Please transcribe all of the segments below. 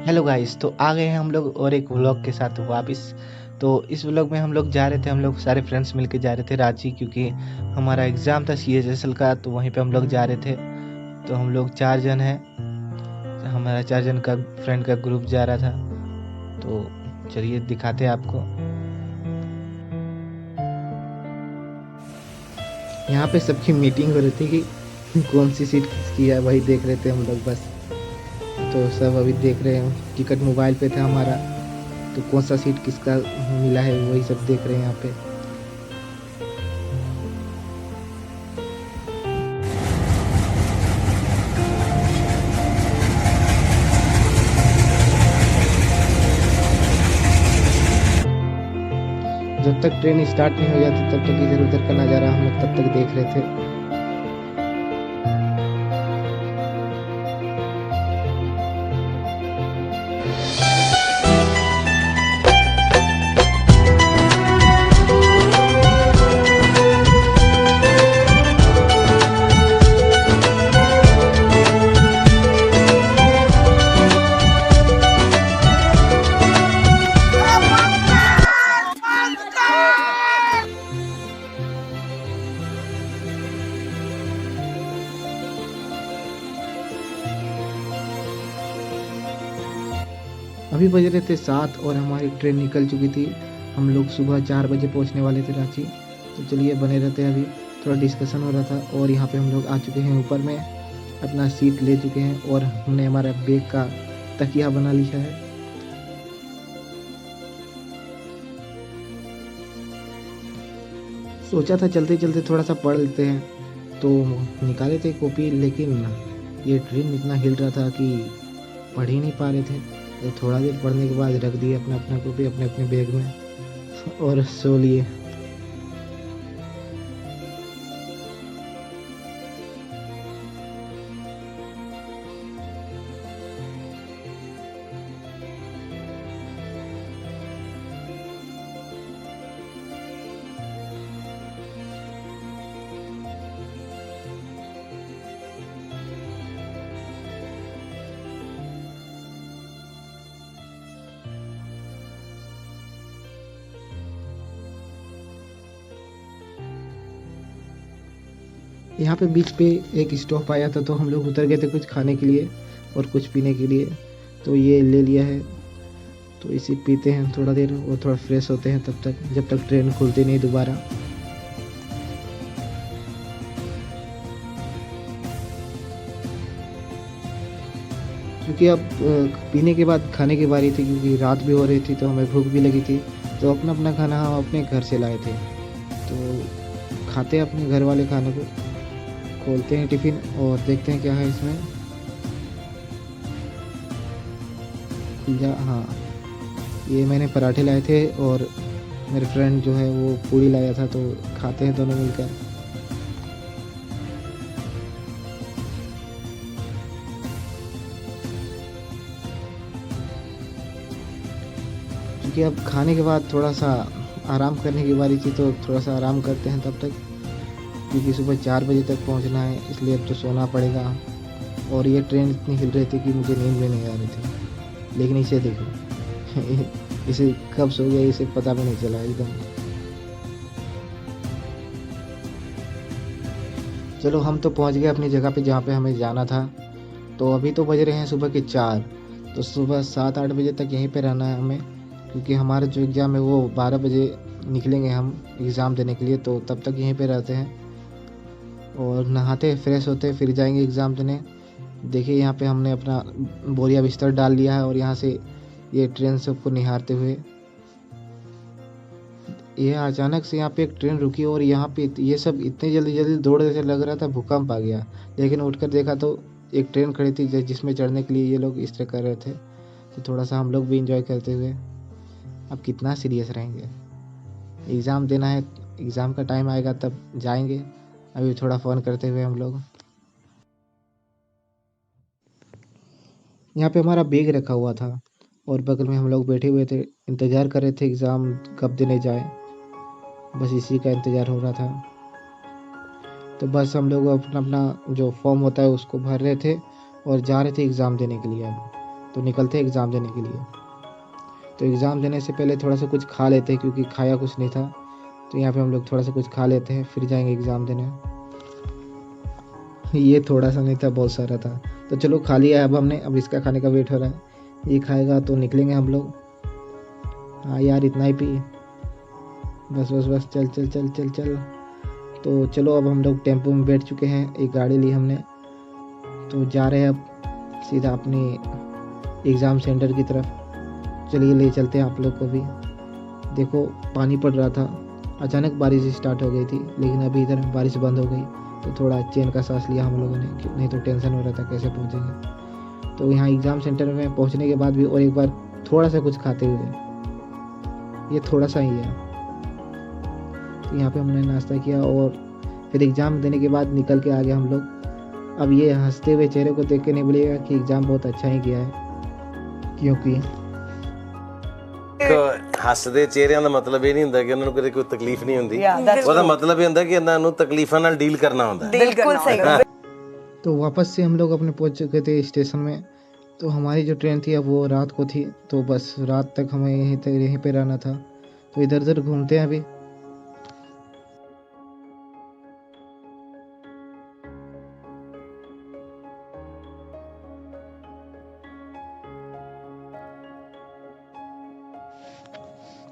Hello guys, तो आ गए हैं हम लोग और एक व्लॉग के साथ वापस। तो इस व्लॉग में हम लोग जा रहे थे, हम लोग सारे फ्रेंड्स मिलके जा रहे थे रांची, क्योंकि हमारा एग्ज़ाम था CHSL का, तो वहीं पे हम लोग जा रहे थे। तो हम लोग 4 जन हैं, हमारा 4 जन का फ्रेंड का ग्रुप जा रहा था। तो चलिए दिखाते हैं आपको। यहाँ पे सबकी मीटिंग हो रही थी कि कौन सी सीट किसकी है, वही देख रहे थे हम लोग बस। तो सब अभी देख रहे हैं, टिकट मोबाइल पे था हमारा, तो कौन सा सीट किसका मिला है वही सब देख रहे हैं यहाँ पे। जब तक ट्रेन स्टार्ट नहीं हो जाती तब तक इधर उधर का नज़ारा हम लोग तब तक देख रहे थे। अभी बज रहे थे 7 और हमारी ट्रेन निकल चुकी थी। हम लोग सुबह 4 बजे पहुंचने वाले थे रांची। तो चलिए बने रहते हैं, अभी थोड़ा डिस्कशन हो रहा था। और यहाँ पे हम लोग आ चुके हैं, ऊपर में अपना सीट ले चुके हैं और हमने हमारा बैग का तकिया बना लिया है। सोचा था चलते चलते थोड़ा सा पढ़ लेते हैं, तो निकाले थे कॉपी, लेकिन ये ट्रेन इतना हिल रहा था कि पढ़ ही नहीं पा रहे थे। तो थोड़ा देर पढ़ने के बाद रख दिए अपना अपना कॉपी अपने अपने बैग में और सो लिए। यहाँ पे बीच पे एक स्टॉप आया था, तो हम लोग उतर गए थे कुछ खाने के लिए और कुछ पीने के लिए। तो ये ले लिया है, तो इसे पीते हैं थोड़ा देर और थोड़ा फ्रेश होते हैं तब तक, जब तक ट्रेन खुलती नहीं दोबारा। क्योंकि अब पीने के बाद खाने की बारी थी, क्योंकि रात भी हो रही थी तो हमें भूख भी लगी थी। तो अपना अपना खाना हम अपने घर से लाए थे, तो खाते हैं अपने घर वाले खाने को। खोलते हैं टिफ़िन और देखते हैं क्या है इसमें। हाँ, ये मैंने पराठे लाए थे और मेरे फ्रेंड जो है वो पूड़ी लाया था, तो खाते हैं दोनों मिलकर। क्योंकि अब खाने के बाद थोड़ा सा आराम करने की बारी थी, तो थोड़ा सा आराम करते हैं तब तक, क्योंकि सुबह 4 बजे तक पहुंचना है, इसलिए अब तो सोना पड़ेगा। और ये ट्रेन इतनी हिल रही थी कि मुझे नींद भी नहीं आ रही थी। लेकिन इसे देखो इसे कब सो गया इसे पता भी नहीं चला एकदम। चलो हम तो पहुंच गए अपनी जगह पे जहाँ पे हमें जाना था। तो अभी तो बज रहे हैं सुबह के 4। तो सुबह 7-8 बजे तक यहीं पे रहना है हमें, क्योंकि हमारा जो एग्ज़ाम है वो 12 बजे निकलेंगे हम एग्ज़ाम देने के लिए। तो तब तक यहीं पे रहते हैं और नहाते फ्रेश होते फिर जाएंगे एग्ज़ाम देने। देखिए यहाँ पे हमने अपना बोरिया बिस्तर डाल लिया है और यहाँ से ये ट्रेन सबको निहारते हुए। ये अचानक से यहाँ पे एक ट्रेन रुकी और यहाँ पे ये सब इतनी जल्दी जल्दी दौड़ रहे थे, लग रहा था भूकंप आ गया। लेकिन उठकर देखा तो एक ट्रेन खड़ी थी जिसमें चढ़ने के लिए ये लोग इस तरह कर रहे थे। तो थोड़ा सा हम लोग भी इंजॉय करते हुए। अब कितना सीरियस रहेंगे, एग्ज़ाम देना है, एग्ज़ाम का टाइम आएगा तब जाएंगे। अभी थोड़ा फ़ोन करते हुए हम लोग। यहाँ पे हमारा बैग रखा हुआ था और बगल में हम लोग बैठे हुए थे, इंतज़ार कर रहे थे एग्ज़ाम कब देने जाए, बस इसी का इंतज़ार हो रहा था। तो बस हम लोग अपना अपना जो फॉर्म होता है उसको भर रहे थे और जा रहे थे एग्ज़ाम देने के लिए। तो निकलते हैं एग्ज़ाम देने के लिए। तो एग्ज़ाम देने से पहले थोड़ा सा कुछ खा लेते हैं क्योंकि खाया कुछ नहीं था। तो यहाँ पे हम लोग थोड़ा सा कुछ खा लेते हैं, फिर जाएंगे एग्ज़ाम देने। ये थोड़ा सा नहीं था, बहुत सारा था। तो चलो खा लिया है अब हमने, अब इसका खाने का वेट हो रहा है। ये खाएगा तो निकलेंगे हम लोग। हाँ यार, इतना ही पिए, बस बस बस, चल चल चल चल चल। तो चलो अब हम लोग टेम्पो में बैठ चुके हैं, एक गाड़ी ली हमने। तो जा रहे हैं अब सीधा अपनी एग्ज़ाम सेंटर की तरफ। चलिए ले चलते हैं आप लोग को भी। देखो पानी पड़ रहा था, अचानक बारिश स्टार्ट हो गई थी, लेकिन अभी इधर बारिश बंद हो गई। तो थोड़ा चैन का सांस लिया हम लोगों ने, नहीं तो टेंशन हो रहा था कैसे पहुँचेंगे। तो यहाँ एग्ज़ाम सेंटर में पहुँचने के बाद भी और एक बार थोड़ा सा कुछ खाते हुए, ये थोड़ा सा ही है। तो यहाँ पे हमने नाश्ता किया और फिर एग्ज़ाम देने के बाद निकल के आ गए हम लोग। अब ये हंसते हुए चेहरे को देख के नहीं बोलिएगा कि एग्ज़ाम बहुत अच्छा ही गया है, क्योंकि ਹੱਸਦੇ ਚਿਹਰਿਆਂ ਦਾ ਮਤਲਬ ਇਹ ਨਹੀਂ ਹੁੰਦਾ ਕਿ ਉਹਨਾਂ ਨੂੰ ਕਦੇ ਕੋਈ ਤਕਲੀਫ ਨਹੀਂ ਹੁੰਦੀ। ਉਹਦਾ ਮਤਲਬ ਇਹ ਹੁੰਦਾ ਕਿ ਇਹਨਾਂ ਨੂੰ ਤਕਲੀਫਾਂ ਨਾਲ ਡੀਲ ਕਰਨਾ ਹੁੰਦਾ। बिल्कुल सही। तो वापस से हम लोग अपने पहुंच चुके थे स्टेशन में। तो हमारी जो ट्रेन थी अब वो रात को थी, तो बस रात तक हमें यहीं पे रहना था। तो इधर उधर घूमते हैं अभी।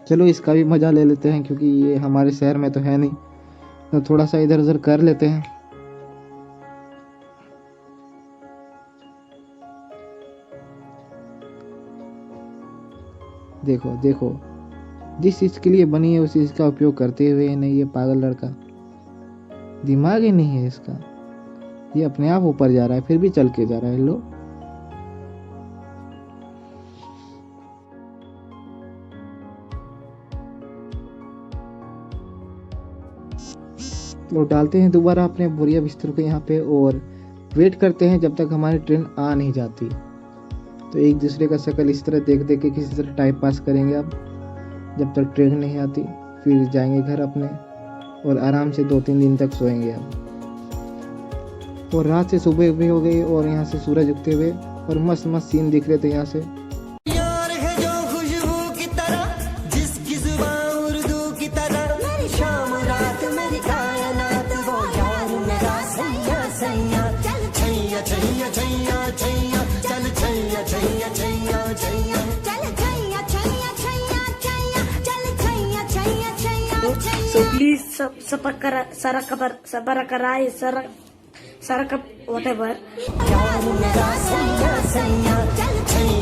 चलो इसका भी मज़ा ले लेते हैं, क्योंकि ये हमारे शहर में तो है नहीं, तो थोड़ा सा इधर उधर कर लेते हैं। देखो देखो, जिस चीज़ के लिए बनी है उस चीज़ का उपयोग करते हुए नहीं, ये पागल लड़का, दिमाग ही नहीं है इसका। ये अपने आप ऊपर जा रहा है, फिर भी चल के जा रहा है। लो तो डालते हैं दोबारा अपने बोरिया बिस्तर को यहाँ पे और वेट करते हैं जब तक हमारी ट्रेन आ नहीं जाती। तो एक दूसरे का शक्ल इस तरह देख देख के किसी तरह टाइम पास करेंगे अब, जब तक ट्रेन नहीं आती। फिर जाएंगे घर अपने और आराम से 2-3 दिन तक सोएंगे अब। और रात से सुबह भी हो गई और यहाँ से सूरज उगते हुए और मस्त मस्त सीन दिख रहे थे यहाँ से। यार है जो खुशबू की तरह, जिसकी जुबान उर्दू की तरह, मेरी शाम रात मेरी कायनात, वो यार मेरा सैया सैया, चल छैया छैया छैया छैया, चल छैया छैया छैया छैया, चल छैया छैया छैया छैया, चल Chaiyya Chaiyya Chaiyya Chaiyya. So please subscribe whatever. यार मेरा सैया सैया, चल छैया